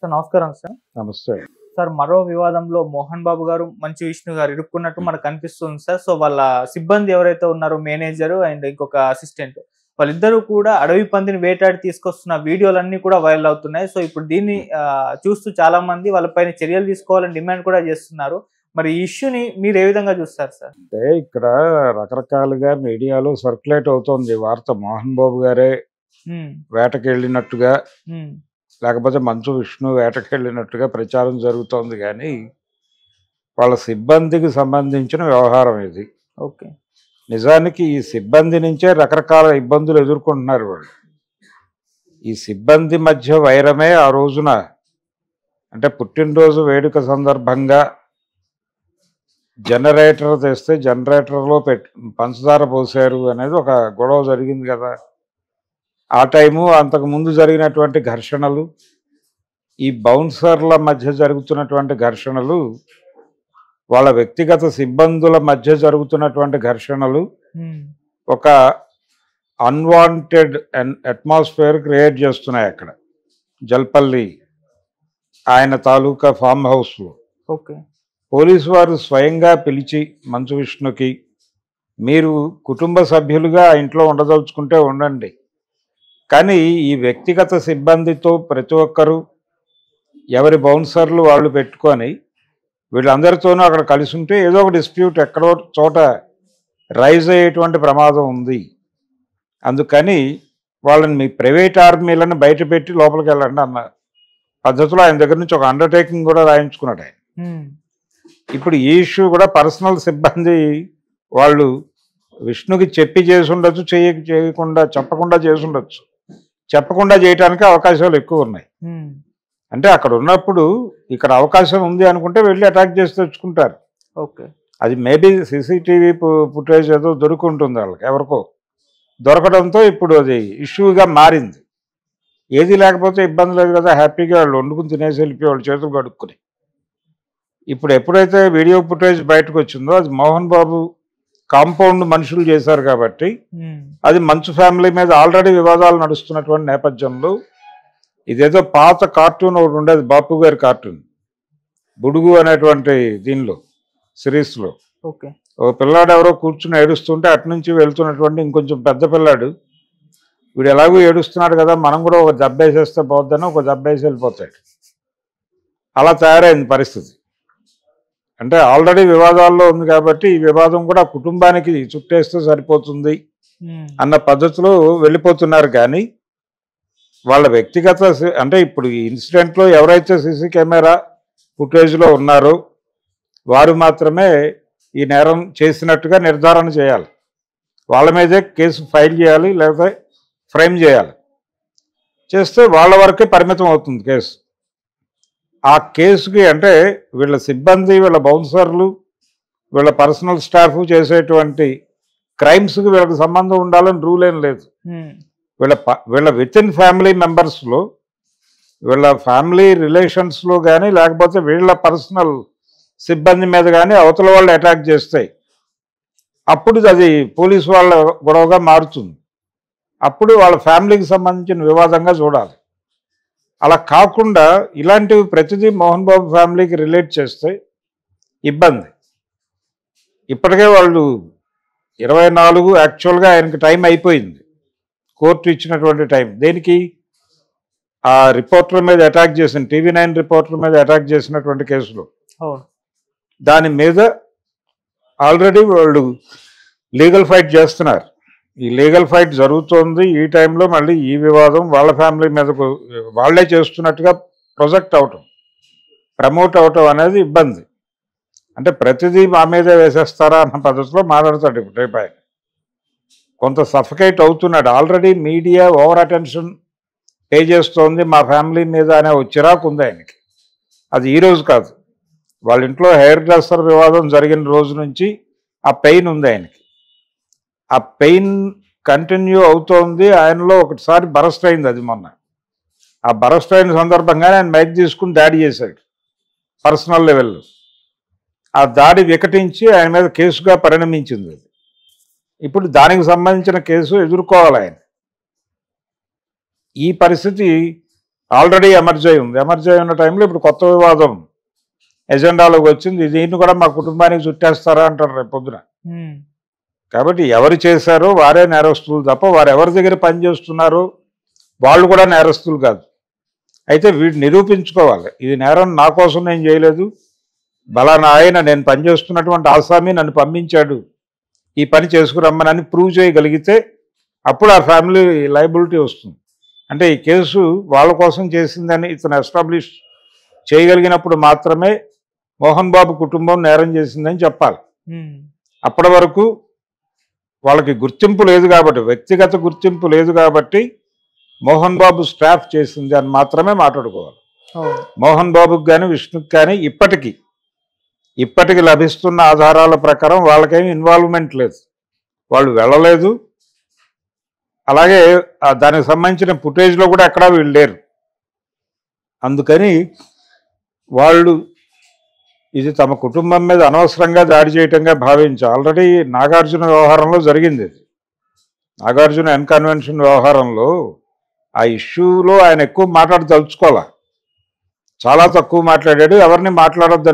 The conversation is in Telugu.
సార్ నమస్కారం సార్. నమస్తే. సార్ మరో వివాదంలో మోహన్ బాబు గారు, మంచు విష్ణు గారు ఇరుక్కున్నట్టు మనకు కనిపిస్తుంది సార్. సో వాళ్ళ సిబ్బంది ఎవరైతే ఉన్నారో మేనేజరు అండ్ ఇంకొక అసిస్టెంట్ వాళ్ళిద్దరూ కూడా అడవి పందిని వేటాడి తీసుకొస్తున్న వీడియోలన్నీ కూడా వైరల్ అవుతున్నాయి. సో ఇప్పుడు దీన్ని చూస్తూ చాలా మంది వాళ్ళపైన చర్యలు తీసుకోవాలని డిమాండ్ కూడా చేస్తున్నారు. మరి ఈ ఇష్యూని మీరు ఏ విధంగా చూస్తారు సార్? అంటే ఇక్కడ రకరకాలుగా మీడియాలో సర్క్యులేట్ అవుతోంది వార్త. మోహన్ బాబు గారే వేటకెళ్ళినట్టుగా, లేకపోతే మంచు విష్ణు వేటకెళ్ళినట్టుగా ప్రచారం జరుగుతోంది. కానీ వాళ్ళ సిబ్బందికి సంబంధించిన వ్యవహారం ఇది. ఓకే. నిజానికి ఈ సిబ్బంది నుంచే రకరకాల ఇబ్బందులు ఎదుర్కొంటున్నారు వాళ్ళు. ఈ సిబ్బంది మధ్య వైరమే ఆ రోజున, అంటే పుట్టినరోజు వేడుక సందర్భంగా జనరేటర్ తెస్తే జనరేటర్లో పంచదార పోసారు అనేది ఒక గొడవ జరిగింది కదా. ఆ టైము అంతకుముందు జరిగినటువంటి ఘర్షణలు, ఈ బౌన్సర్ల మధ్య జరుగుతున్నటువంటి ఘర్షణలు, వాళ్ళ వ్యక్తిగత సిబ్బందుల మధ్య జరుగుతున్నటువంటి ఘర్షణలు ఒక అన్వాంటెడ్ అట్మాస్ఫియర్ క్రియేట్ చేస్తున్నాయి అక్కడ జల్పల్లి ఆయన తాలూకా ఫామ్ హౌస్లో. ఓకే. పోలీసు వారు స్వయంగా పిలిచి మంచు విష్ణుకి, మీరు కుటుంబ సభ్యులుగా ఆ ఇంట్లో ఉండదలుచుకుంటే ఉండండి, కానీ ఈ వ్యక్తిగత సిబ్బందితో ప్రతి ఒక్కరూ ఎవరి బౌన్సర్లు వాళ్ళు పెట్టుకొని వీళ్ళందరితోనూ అక్కడ కలిసి ఉంటే ఏదో ఒక డిస్ప్యూట్ ఎక్కడో చోట రైజ్ అయ్యేటువంటి ప్రమాదం ఉంది. అందుకని వాళ్ళని మీ ప్రైవేట్ ఆర్మీలను బయట పెట్టి లోపలికి వెళ్ళండి అన్న పద్ధతిలో ఆయన దగ్గర నుంచి ఒక అండర్టేకింగ్ కూడా రాయించుకున్నాడు ఆయన. ఇప్పుడు ఈ ఇష్యూ కూడా పర్సనల్ సిబ్బంది వాళ్ళు విష్ణుకి చెప్పి చేసి ఉండొచ్చు, చెప్పకుండా చేసి ఉండొచ్చు. చెప్పకుండా చేయడానికి అవకాశాలు ఎక్కువ ఉన్నాయి. అంటే అక్కడ ఉన్నప్పుడు ఇక్కడ అవకాశం ఉంది అనుకుంటే వెళ్ళి అటాక్ చేసి తెచ్చుకుంటారు. ఓకే. అది మేబీ సీసీటీవీ ఫుటేజ్ ఏదో దొరుకుంటుంది వాళ్ళకి, ఎవరికో దొరకడంతో ఇప్పుడు అది ఇష్యూగా మారింది. ఏది లేకపోతే ఇబ్బంది లేదు కదా, హ్యాపీగా వాళ్ళు వండుకుని తినేసి వెళ్ళిపోయి చేతులు కడుక్కుని. ఇప్పుడు ఎప్పుడైతే వీడియో ఫుటేజ్ బయటకు వచ్చిందో అది మోహన్ బాబు కాంపౌండ్ మనుషులు చేశారు కాబట్టి అది మంచు ఫ్యామిలీ మీద ఆల్రెడీ వివాదాలు నడుస్తున్నటువంటి నేపథ్యంలో ఇదేదో పాత కార్టూన్ ఒకటి ఉండేది, బాపు గారి కార్టూన్ బుడుగు అనేటువంటి దీనిలో సిరీస్లో. ఓకే. ఒక పిల్లాడు ఎవరో కూర్చుని ఏడుస్తుంటే అటు నుంచి వెళ్తున్నటువంటి ఇంకొంచెం పెద్ద పిల్లాడు, వీడు ఎలాగో ఏడుస్తున్నాడు కదా మనం కూడా ఒక దెబ్బ వేసేస్తే పోద్దని ఒక దెబ్బ వేసి వెళ్ళిపోతాడు. అలా తయారైంది పరిస్థితి. అంటే ఆల్రెడీ వివాదాల్లో ఉంది కాబట్టి ఈ వివాదం కూడా కుటుంబానికి చుట్టేస్తే సరిపోతుంది అన్న పద్ధతిలో వెళ్ళిపోతున్నారు. కానీ వాళ్ళ వ్యక్తిగత, అంటే ఇప్పుడు ఈ ఇన్సిడెంట్లో ఎవరైతే సీసీ కెమెరా ఫుటేజ్లో ఉన్నారో వారు మాత్రమే ఈ నేరం చేసినట్టుగా నిర్ధారణ చేయాలి. వాళ్ళ మీదే కేసు ఫైల్ చేయాలి, లేకపోతే ఫ్రేమ్ చేయాలి. చేస్తే వాళ్ళ వరకే పరిమితం అవుతుంది కేసు. ఆ కేసుకి అంటే వీళ్ళ సిబ్బంది, వీళ్ళ బౌన్సర్లు, వీళ్ళ పర్సనల్ స్టాఫ్ చేసేటువంటి క్రైమ్స్కి వీళ్ళకి సంబంధం ఉండాలని రూల్ ఏం లేదు. వీళ్ళ విత్ ఇన్ ఫ్యామిలీ మెంబర్స్లో, వీళ్ళ ఫ్యామిలీ రిలేషన్స్లో కానీ లేకపోతే వీళ్ళ పర్సనల్ సిబ్బంది మీద కానీ అవతల వాళ్ళు అటాక్ చేస్తాయి. అప్పుడు అది పోలీసు వాళ్ళ గొడవగా మారుతుంది. అప్పుడు వాళ్ళ ఫ్యామిలీకి సంబంధించిన వివాదంగా చూడాలి. అలా కాకుండా ఇలాంటివి ప్రతిదీ మోహన్ బాబు ఫ్యామిలీకి రిలేట్ చేస్తే ఇబ్బంది. ఇప్పటికే వాళ్ళు 24 యాక్చువల్గా ఆయనకి టైం అయిపోయింది, కోర్టు ఇచ్చినటువంటి టైం. దేనికి? ఆ రిపోర్టర్ మీద అటాక్ చేసిన, TV9 రిపోర్టర్ మీద అటాక్ చేసినటువంటి కేసులో దాని మీద ఆల్రెడీ వాళ్ళు లీగల్ ఫైట్ చేస్తున్నారు. ఈ లీగల్ ఫైట్ జరుగుతోంది. ఈ టైంలో మళ్ళీ ఈ వివాదం వాళ్ళ ఫ్యామిలీ మీదకు వాళ్లే చేస్తున్నట్టుగా ప్రమోట్ అవటం అనేది ఇబ్బంది. అంటే ప్రతిదీ మా మీదే వేసేస్తారా అన్న పద్ధతిలో మాట్లాడతాడు ఇప్పుడు రేపు ఆయన. కొంత సఫకేట్ అవుతున్నాడు. Already media over attention pay చేస్తోంది మా ఫ్యామిలీ మీద అనే చిరాకు ఉంది ఆయనకి. అది ఈరోజు కాదు, వాళ్ళ ఇంట్లో హెయిర్ డ్రెస్సర్ వివాదం జరిగిన రోజు నుంచి ఆ పెయిన్ ఉంది ఆయనకి. ఆ పెయిన్ కంటిన్యూ అవుతోంది. ఆయనలో ఒకటిసారి బరస్ట్ అయింది అది మొన్న. ఆ బరస్ట్ అయిన సందర్భంగానే ఆయన మైక్ తీసుకుని దాడి చేశాడు పర్సనల్ లెవెల్లో. ఆ దాడి వికటించి ఆయన మీద కేసుగా పరిణమించింది అది. ఇప్పుడు దానికి సంబంధించిన కేసు ఎదుర్కోవాలి ఆయన. ఈ పరిస్థితి ఆల్రెడీ ఎమర్జ్ అయి ఉంది. ఎమర్జ్ అయి ఉన్న టైంలో ఇప్పుడు కొత్త వివాదం ఎజెండాలోకి వచ్చింది. దీన్ని కూడా మా కుటుంబానికి చుట్టేస్తారా అంటారు రేపు పొద్దున. కాబట్టి ఎవరు చేశారో వారే నేరస్తులు తప్ప వారు ఎవరి దగ్గర పనిచేస్తున్నారో వాళ్ళు కూడా నేరస్తులు కాదు. అయితే వీడు నిరూపించుకోవాలి, ఇది నేరం నా కోసం నేను చేయలేదు, బలానా ఆయన నేను పనిచేస్తున్నటువంటి ఆసామి నన్ను పంపించాడు ఈ పని చేసుకురమ్మని ప్రూవ్ చేయగలిగితే అప్పుడు ఆ ఫ్యామిలీ లయబిలిటీ వస్తుంది. అంటే ఈ కేసు వాళ్ళ కోసం చేసిందని ఇతను ఎస్టాబ్లిష్ చేయగలిగినప్పుడు మాత్రమే మోహన్ బాబు కుటుంబం నేరం చేసిందని చెప్పాలి. అప్పటి వరకు వాళ్ళకి గుర్తింపు లేదు కాబట్టి, వ్యక్తిగత గుర్తింపు లేదు కాబట్టి మోహన్ బాబు స్టాఫ్ చేసింది అని మాత్రమే మాట్లాడుకోవాలి. మోహన్ బాబుకి కానీ విష్ణుకి కానీ ఇప్పటికి లభిస్తున్న ఆధారాల ప్రకారం వాళ్ళకేమి ఇన్వాల్వ్మెంట్ లేదు, వాళ్ళు వెళ్ళలేదు. అలాగే దానికి సంబంధించిన ఫుటేజ్లో కూడా ఎక్కడా వీళ్ళు లేరు. అందుకని వాళ్ళు ఇది తమ కుటుంబం మీద అనవసరంగా దాడి చేయటంగా భావించి ఆల్రెడీ నాగార్జున వ్యవహారంలో జరిగింది. ఇది నాగార్జున ఎన్కన్వెన్షన్ వ్యవహారంలో ఆ ఇష్యూలో ఆయన ఎక్కువ మాట్లాడదలుచుకోవాలి, చాలా తక్కువ మాట్లాడాడు, ఎవరిని మాట్లాడొద్దని